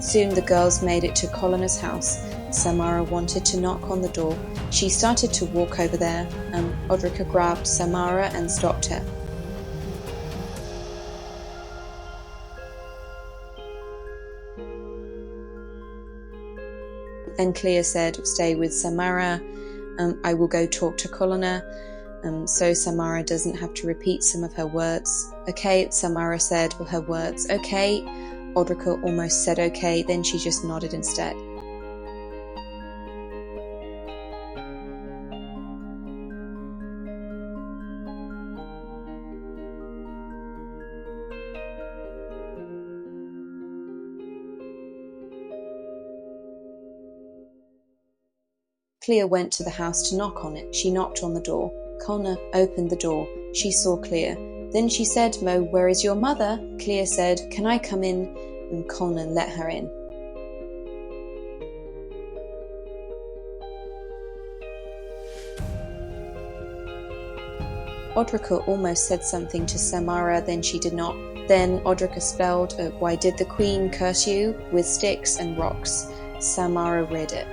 Soon the girls made it to Colona's house. Samara wanted to knock on the door. She started to walk over there, and Odrika grabbed Samara and stopped her. And Clea said, "Stay with Samara. I will go talk to Colonna." So Samara doesn't have to repeat some of her words. "Okay," Samara said with her words. "Okay." Odrika almost said okay, then she just nodded instead. Clea went to the house to knock on it. She knocked on the door. Colonna opened the door. She saw Clea. Then she said, "Mo, where is your mother?" Clea said, "Can I come in?" And Colonna let her in. Odrika almost said something to Samara, then she did not. Then Odrika spelled, "Why did the queen curse you?" with sticks and rocks. Samara read it.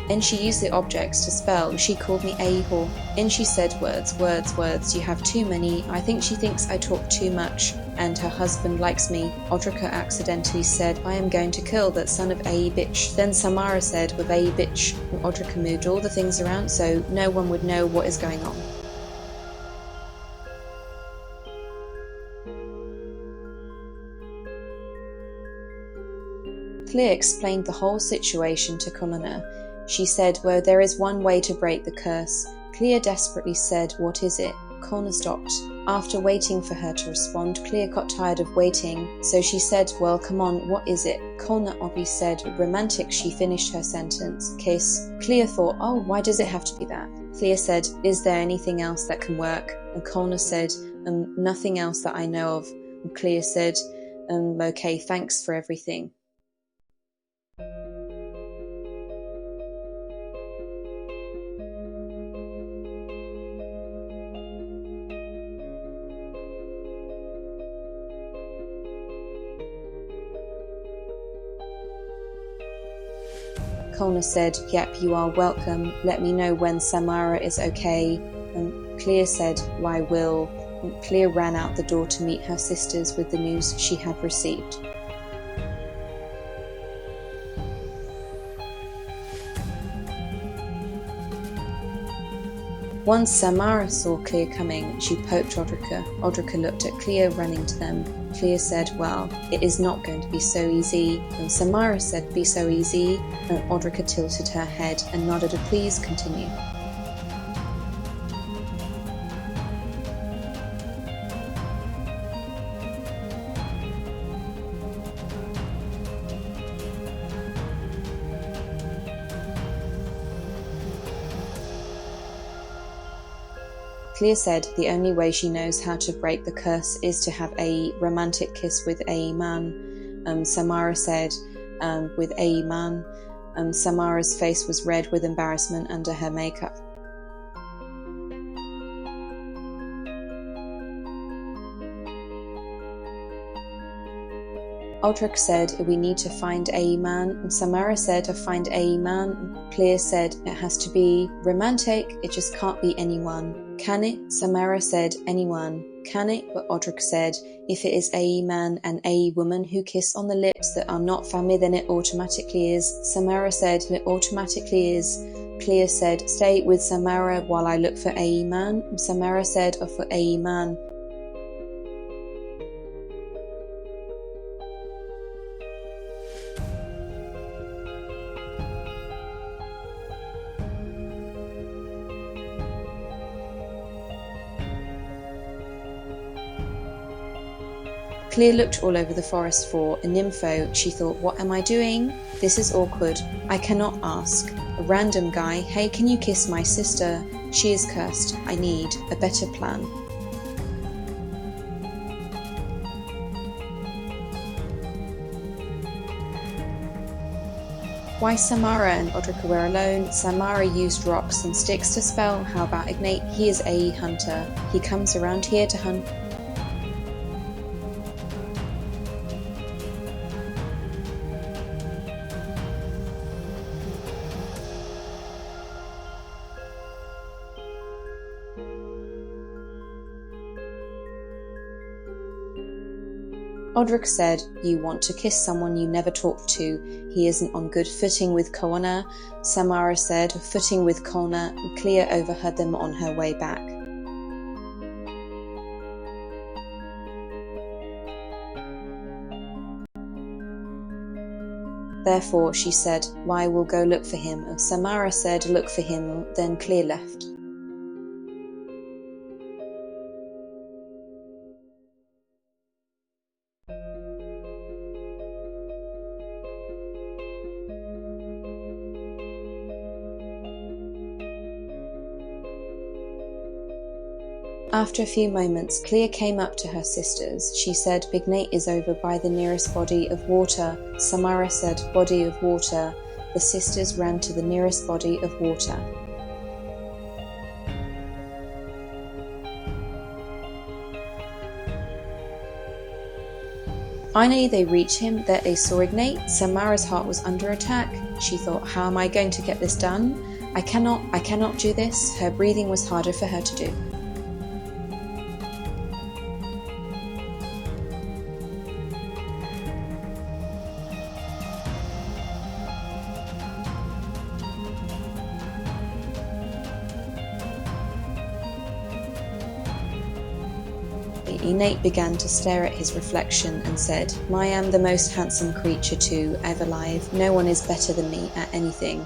And she used the objects to spell. She called me a-whore. And she said words, words, words. You have too many. I think she thinks I talk too much. And her husband likes me. Odrika accidentally said, "I am going to kill that son of a bitch." Then Samara said, "With a bitch." And Odrika moved all the things around so no one would know what is going on. Clea explained the whole situation to Colonna. She said, "Well, there is one way to break the curse." Clea desperately said, "What is it?" Colonna stopped. After waiting for her to respond, Clea got tired of waiting, so she said, "Well, come on, what is it?" Colonna obviously said, "Romantic." She finished her sentence. Kiss. Clea thought, "Oh, why does it have to be that?" Clea said, "Is there anything else that can work?" And Colonna said, "Nothing else that I know of." And Clea said, "Okay, thanks for everything." Colonna said, "Yep, you are welcome. Let me know when Samara is okay." And Clea said, "I will." And Clea ran out the door to meet her sisters with the news she had received. Once Samara saw Clea coming, she poked Odrika. Odrika looked at Clea running to them. Clea said, "Well, it is not going to be so easy." And Samara said, "Be so easy." And Odrika tilted her head and nodded a "Please continue." Clea said the only way she knows how to break the curse is to have a romantic kiss with a man. Samara said, "With a man." Samara's face was red with embarrassment under her makeup. Odrika said, "We need to find a man." Samara said, "Find a man." Clea said, "It has to be romantic, it just can't be anyone." "Can it?" Samara said, "Anyone." "Can it?" But Odrika said, "If it is a man and a woman who kiss on the lips that are not family, then it automatically is." Samara said, "It automatically is." Clea said, "Stay with Samara while I look for a man." Samara said, "For a man." Clea looked all over the forest for a nympho. She thought, "What am I doing? This is awkward. I cannot ask a random guy, 'Hey, can you kiss my sister? She is cursed. I need a better plan.'" While Samara and Odrika were alone, Samara used rocks and sticks to spell, "How about Ignate? He is a hunter. He comes around here to hunt." Odrik said, "You want to kiss someone you never talked to. He isn't on good footing with Koana." Samara said, "Footing with Koana." Clea overheard them on her way back. Therefore, she said, "Why, we'll go look for him." Samara said, "Look for him." Then Clea left. After a few moments, Clea came up to her sisters. She said, "Ignate is over by the nearest body of water." Samara said, "Body of water." The sisters ran to the nearest body of water. Finally, they reached him. There they saw Ignate. Samara's heart was under attack. She thought, "How am I going to get this done? I cannot do this." Her breathing was harder for her to do. Ignate began to stare at his reflection and said, "I am the most handsome creature too, ever alive. No one is better than me at anything."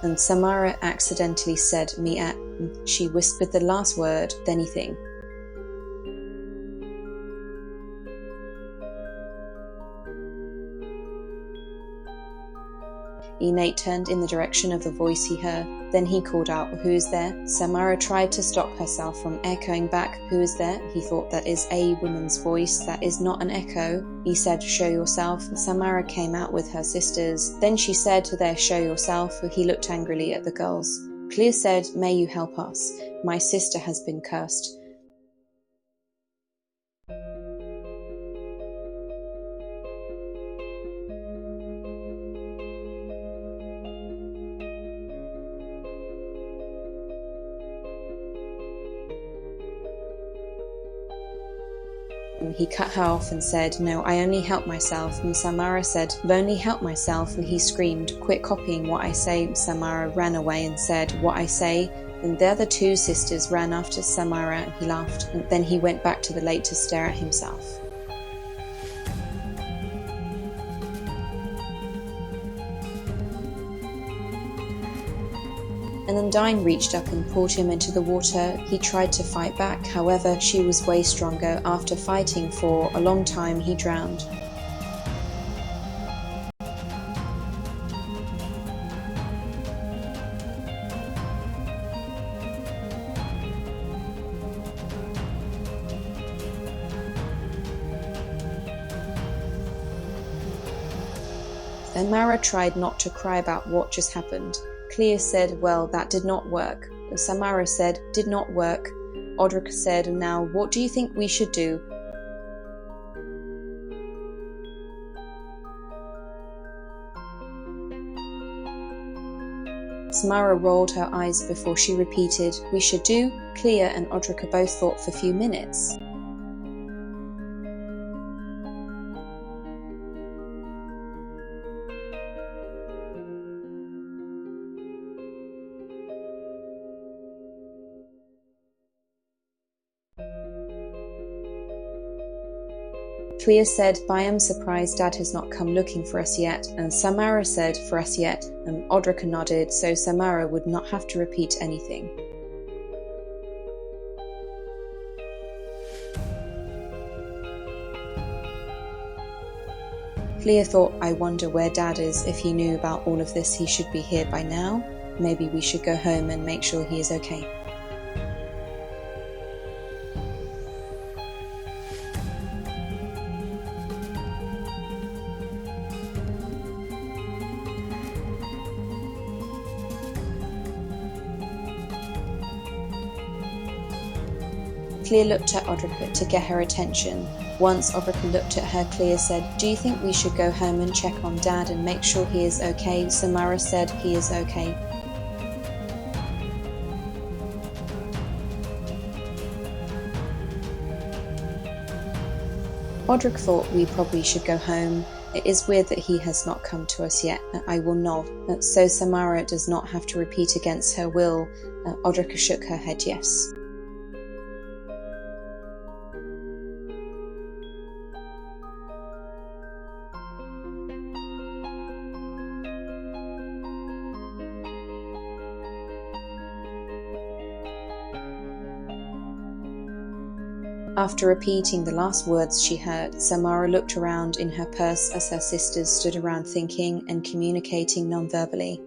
And Samara accidentally said, "Me at." She whispered the last word, "anything." Ignate turned in the direction of the voice he heard. Then he called out, "Who is there?" Samara tried to stop herself from echoing back, "Who is there?" He thought, "That is a woman's voice. That is not an echo." He said, "Show yourself." Samara came out with her sisters. Then she said to their, "Show yourself." He looked angrily at the girls. Clea said, "May you help us. My sister has been cursed." He cut her off and said, "No, I only help myself." And Samara said, "I've only helped myself." And he screamed, "Quit copying what I say." Samara ran away and said, "What I say?" And the other two sisters ran after Samara and he laughed. And then he went back to the lake to stare at himself. And Undine reached up and pulled him into the water. He tried to fight back, however, she was way stronger. After fighting for a long time, he drowned. Samara tried not to cry about what just happened. Clea said, "Well, that did not work." Samara said, "Did not work." Odrika said, "Now, what do you think we should do?" Samara rolled her eyes before she repeated, "We should do?" Clea and Odrika both thought for a few minutes. Clea said, "I am surprised Dad has not come looking for us yet." And Samara said, "For us yet." And Odrika nodded, so Samara would not have to repeat anything. Clea thought, "I wonder where Dad is. If he knew about all of this, he should be here by now. Maybe we should go home and make sure he is okay." Clea looked at Odrika to get her attention. Once Odrika looked at her, Clea said, "Do you think we should go home and check on Dad and make sure he is okay?" Samara said, "He is okay." Odrik thought we probably should go home. It is weird that he has not come to us yet. I will nod. So Samara does not have to repeat against her will. Odrika shook her head yes. After repeating the last words she heard, Samara looked around in her purse as her sisters stood around thinking and communicating non-verbally.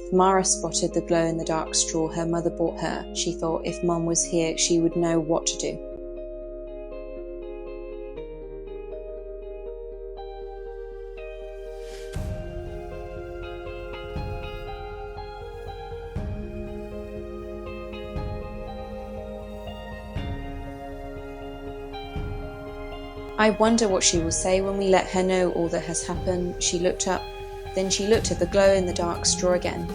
Samara spotted the glow-in-the-dark straw her mother bought her. She thought if Mom was here, she would know what to do. I wonder what she will say when we let her know all that has happened. She looked up. Then she looked at the glow-in-the-dark straw again.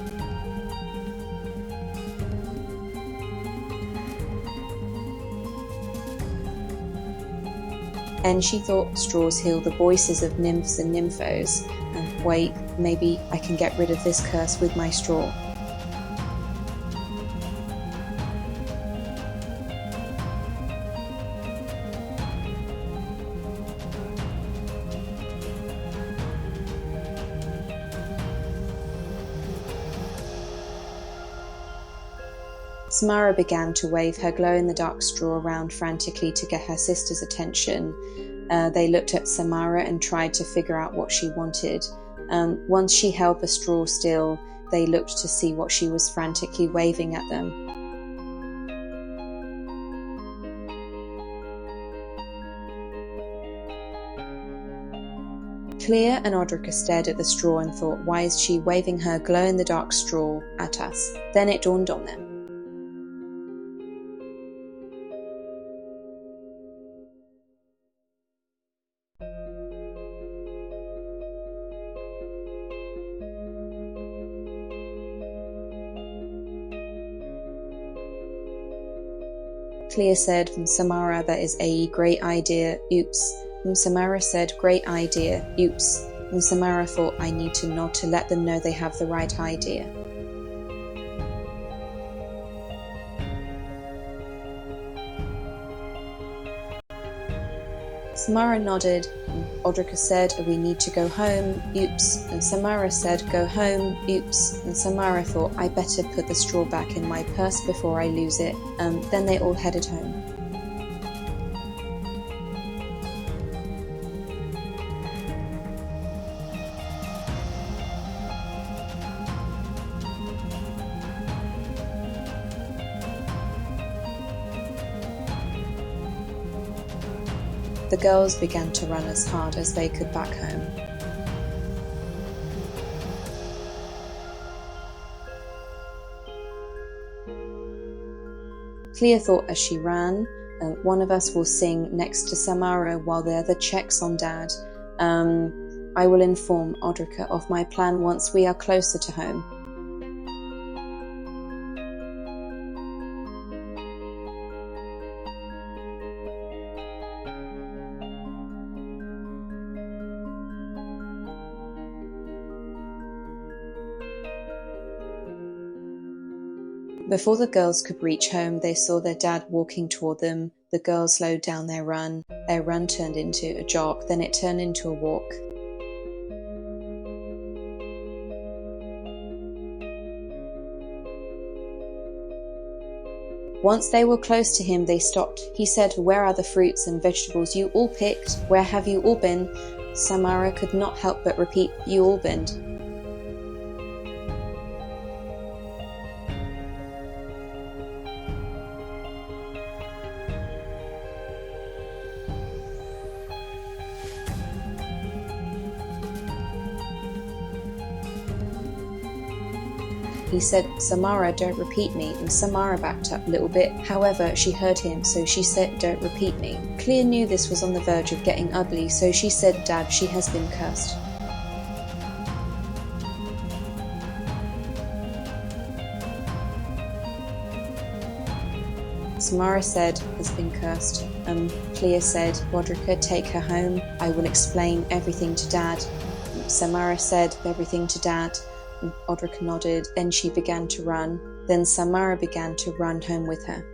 And she thought straws heal the voices of nymphs and nymphos. And wait, maybe I can get rid of this curse with my straw. Samara began to wave her glow-in-the-dark straw around frantically to get her sister's attention. They looked at Samara and tried to figure out what she wanted. Once she held the straw still, they looked to see what she was frantically waving at them. Clea and Odrika stared at the straw and thought, why is she waving her glow-in-the-dark straw at us? Then it dawned on them. Clea said, from Samara, that is a great idea, oops. And Samara said, great idea, oops. And Samara thought, I need to nod to let them know they have the right idea. Samara nodded, and Odrika said, we need to go home, oops. And Samara said, go home, oops. And Samara thought, I better put the straw back in my purse before I lose it. Then they all headed home. The girls began to run as hard as they could back home. Clea thought as she ran, one of us will sing next to Samara while the other checks on Dad. I will inform Odrika of my plan once we are closer to home. Before the girls could reach home, they saw their dad walking toward them. The girls slowed down their run. Their run turned into a jog, then it turned into a walk. Once they were close to him, they stopped. He said, where are the fruits and vegetables you all picked? Where have you all been? Samara could not help but repeat, you all been. He said, "Samara, don't repeat me," and Samara backed up a little bit. However, she heard him, so she said, "Don't repeat me." Clea knew this was on the verge of getting ugly, so she said, "Dad, she has been cursed." Samara said, "Has been cursed." Clea said, "Roderica, take her home. I will explain everything to Dad." Samara said everything to Dad. Roderica nodded. Then she began to run. Then Samara began to run home with her.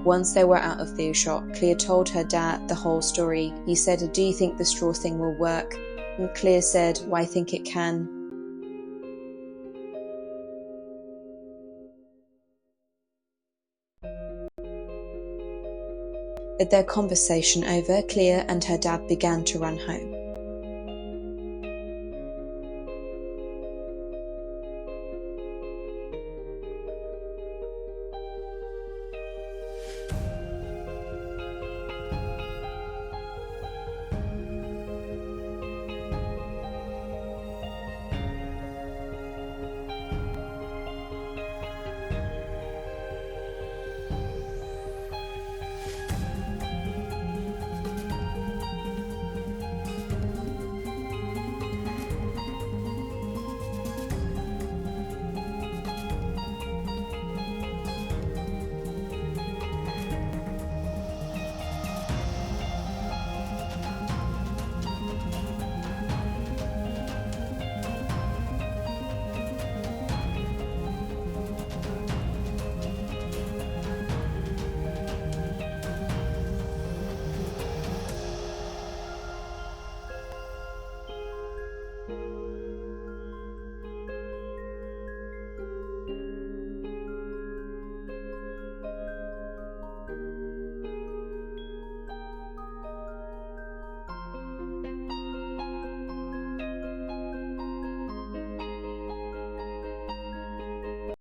Once they were out of earshot, Clea told her dad the whole story. He said, "Do you think the straw thing will work?" And Clea said, "Well, I think it can." With their conversation over, Clea and her dad began to run home.